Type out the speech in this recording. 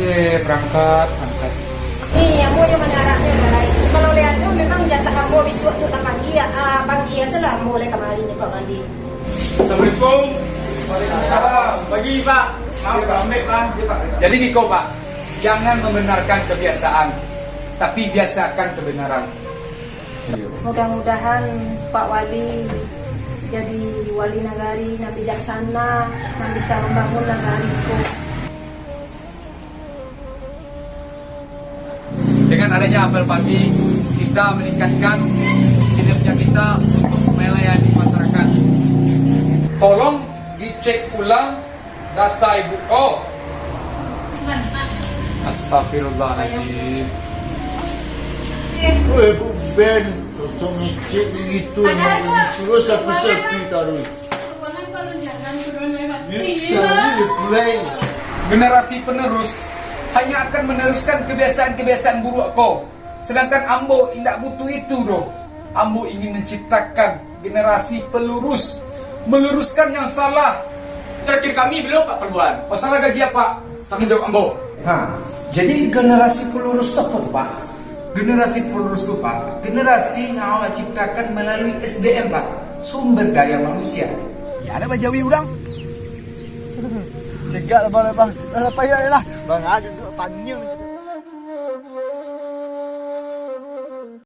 Berangkat. Nih, yang mau yang menariknya adalah kalau lihat tuh memang jatah kamu biswa tuh tak pagi salah mulai kemarin nih Pak Mandi. Assalamualaikum. Waalaikumsalam. Pagi Pak. Maaf ambil Pak. Jadi Niko Pak, jangan membenarkan kebiasaan, tapi biasakan kebenaran. Mudah-mudahan Pak Wali jadi wali nagari yang bijaksana yang bisa membangun negariku. Dengan adanya apel pagi, kita meningkatkan kinerja kita untuk melayani masyarakat. Tolong dicek ulang data Ibu. Oh, astagfirullahaladzim. Weh, Bu Ben, sosok ngecek begitu, terus aku sepi taruh. Generasi penerus hanya akan meneruskan kebiasaan-kebiasaan buruk kau. Sedangkan Ambo tidak butuh itu doh. Ambo ingin menciptakan generasi pelurus, meluruskan yang salah. Terakhir kami belum Pak Perluan. Masalah gaji apa? Tanggung jawab Ambo. Jadi generasi pelurus itu apa Pak? Generasi pelurus itu Pak, generasi yang Allah ciptakan melalui SDM Pak, sumber daya manusia. Ya ada bajawi udang. Cegak lepas-lepas, lepas ya lah. Bang ada panjang.